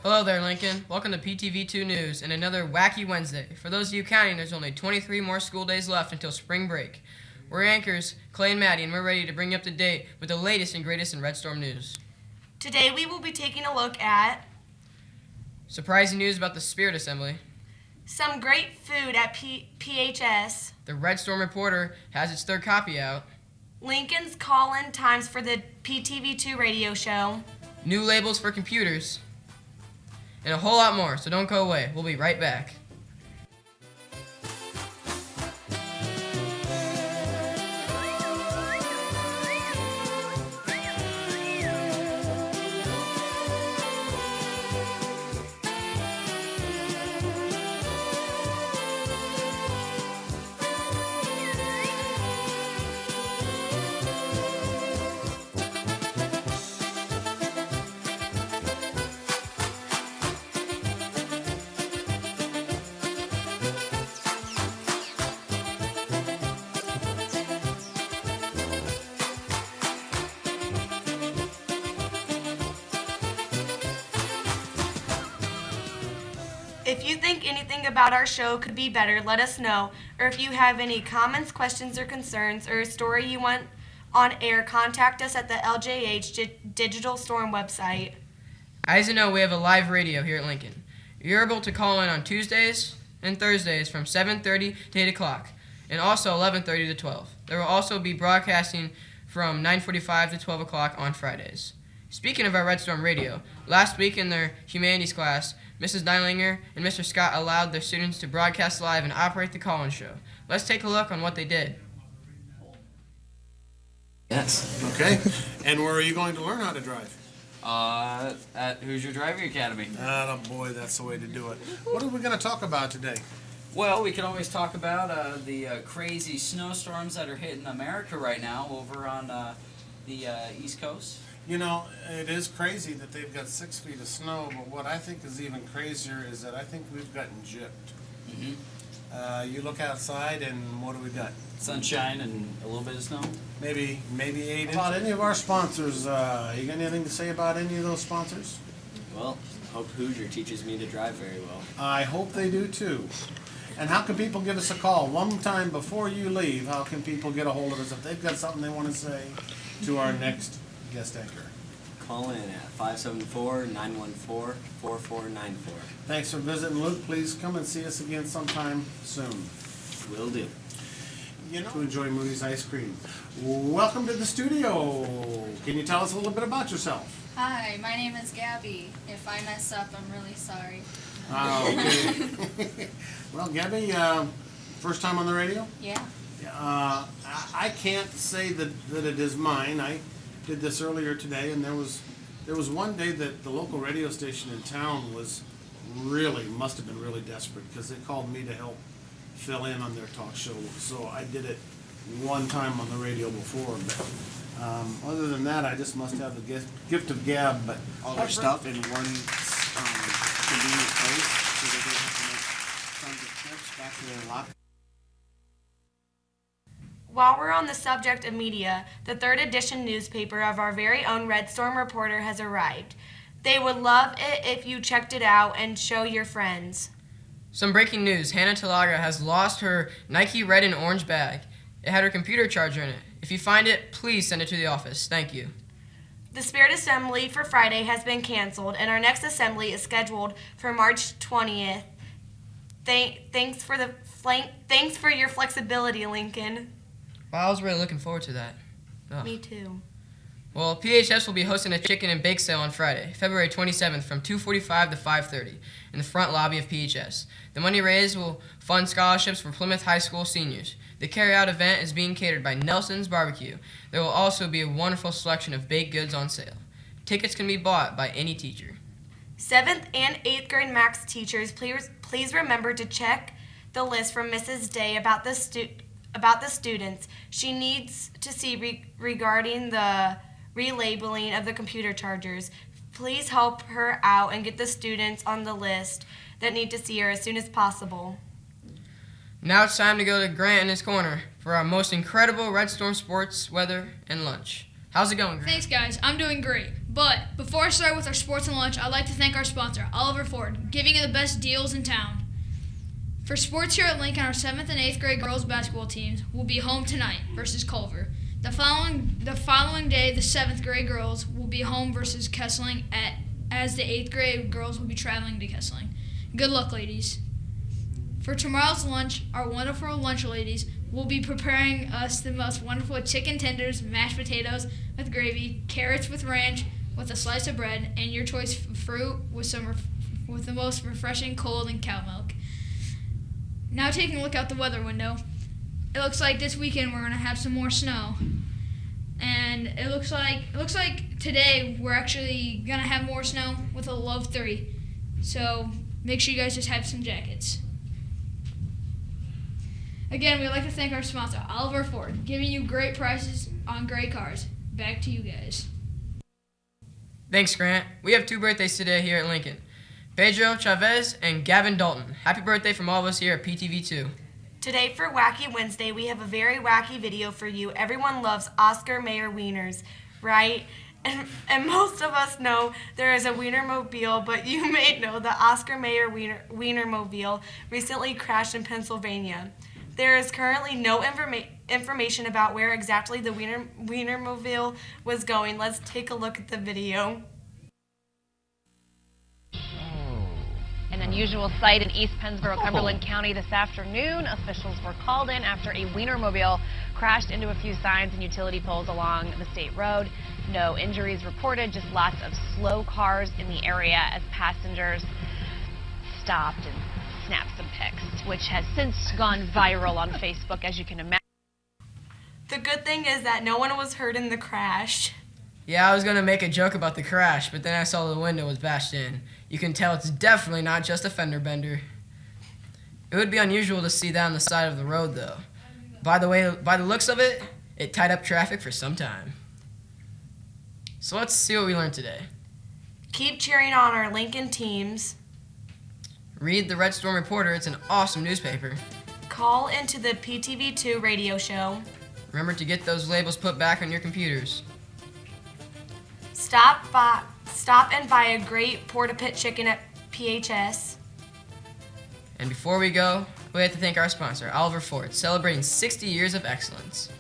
Hello there, Lincoln. Welcome to PTV2 News and another wacky Wednesday. For those of you counting, there's only 23 more school days left until spring break. We're anchors, Clay and Maddie, and we're ready to bring you up to date with the latest and greatest in Red Storm news. Today we will be taking a look at surprising news about the Spirit Assembly. Some great food at PHS. The Red Storm Reporter has its third copy out. Lincoln's call-in times for the PTV2 radio show. New labels for computers. And a whole lot more, so don't go away. We'll be right back. If you think anything about our show could be better, let us know. Or if you have any comments, questions, or concerns, or a story you want on air, contact us at the LJH Digital Storm website. As you know, we have a live radio here at Lincoln. You're able to call in on Tuesdays and Thursdays from 7:30 to 8 o'clock, and also 11:30 to 12. There will also be broadcasting from 9:45 to 12 o'clock on Fridays. Speaking of our Red Storm radio, last week in their humanities class, Mrs. Neilinger and Mr. Scott allowed their students to broadcast live and operate the call-in show. Let's take a look on what they did. Yes. Okay. And where are you going to learn how to drive? At Hoosier Driving Academy. Ah, boy, that's the way to do it. What are we going to talk about today? Well, we can always talk about the crazy snowstorms that are hitting America right now over on the East Coast. You know, it is crazy that they've got 6 feet of snow, but what I think is even crazier is that I think we've gotten gypped. Mm-hmm. You look outside, and what do we got? Sunshine and a little bit of snow. Maybe 8 inches. About any of our sponsors, you got anything to say about any of those sponsors? Well, I hope Hoosier teaches me to drive very well. I hope they do too. And how can people give us a call? One time before you leave, how can people get a hold of us if they've got something they want to say to our next guest anchor? Call in at 574-914-4494. Thanks for visiting, Luke. Please come and see us again sometime soon. Will do. You know, to enjoy Moody's ice cream. Welcome to the studio. Can you tell us a little bit about yourself? Hi, my name is Gabby. If I mess up, I'm really sorry. Okay. Well, Gabby, first time on the radio? Yeah. I can't say that it is mine. I did this earlier today, and there was one day that the local radio station in town must have been really desperate because they called me to help fill in on their talk show. So I did it one time on the radio before, but other than that, I just must have the gift of gab. But all their stuff in one convenient place, so they don't have to make tons of trips back to their locker. While we're on the subject of media, the 3rd edition newspaper of our very own Red Storm Reporter has arrived. They would love it if you checked it out and show your friends. Some breaking news. Hannah Talaga has lost her Nike red and orange bag. It had her computer charger in it. If you find it, please send it to the office. Thank you. The Spirit Assembly for Friday has been canceled, and our next assembly is scheduled for March 20th. Thanks for your flexibility, Lincoln. Wow, I was really looking forward to that. Ugh. Me too. Well, PHS will be hosting a chicken and bake sale on Friday, February 27th from 2:45 to 5:30 in the front lobby of PHS. The money raised will fund scholarships for Plymouth High School seniors. The carry-out event is being catered by Nelson's Barbecue. There will also be a wonderful selection of baked goods on sale. Tickets can be bought by any teacher. 7th and 8th grade Max teachers, please Please remember to check the list from Mrs. Day about the students she needs to see regarding the relabeling of the computer chargers. Please help her out and get the students on the list that need to see her as soon as possible. Now it's time to go to Grant in his corner for our most incredible Red Storm sports, weather, and lunch. How's it going, Grant? Thanks, guys. I'm doing great. But before I start with our sports and lunch, I'd like to thank our sponsor, Oliver Ford, giving you the best deals in town. For sports here at Lincoln, our 7th and 8th grade girls basketball teams will be home tonight versus Culver. The following day, the 7th grade girls will be home versus Kessling, as the 8th grade girls will be traveling to Kessling. Good luck, ladies. For tomorrow's lunch, our wonderful lunch ladies will be preparing us the most wonderful chicken tenders, mashed potatoes with gravy, carrots with ranch, with a slice of bread, and your choice fruit with the most refreshing cold and cow milk. Now taking a look out the weather window, it looks like this weekend we're going to have some more snow. And it looks like today we're actually going to have more snow with a low of 3. So make sure you guys just have some jackets. Again, we'd like to thank our sponsor, Oliver Ford, giving you great prices on great cars. Back to you guys. Thanks, Grant. We have 2 birthdays today here at Lincoln. Pedro Chavez and Gavin Dalton. Happy birthday from all of us here at PTV2. Today for Wacky Wednesday, we have a very wacky video for you. Everyone loves Oscar Mayer wieners, right? And most of us know there is a Wienermobile, but you may know the Oscar Mayer Wienermobile recently crashed in Pennsylvania. There is currently no information about where exactly the Wienermobile was going. Let's take a look at the video. An unusual sight in East Pennsboro, Cumberland County this afternoon. Officials were called in after a Wienermobile crashed into a few signs and utility poles along the state road. No injuries reported, just lots of slow cars in the area as passengers stopped and snapped some pics, which has since gone viral on Facebook, as you can imagine. The good thing is that no one was hurt in the crash. Yeah, I was going to make a joke about the crash, but then I saw the window was bashed in. You can tell it's definitely not just a fender bender. It would be unusual to see that on the side of the road, though. By the looks of it, it tied up traffic for some time. So let's see what we learned today. Keep cheering on our Lincoln teams. Read the Red Storm Reporter. It's an awesome newspaper. Call into the PTV2 radio show. Remember to get those labels put back on your computers. Stop and buy a great porta-pit chicken at PHS. And before we go, we have to thank our sponsor, Oliver Ford, celebrating 60 years of excellence.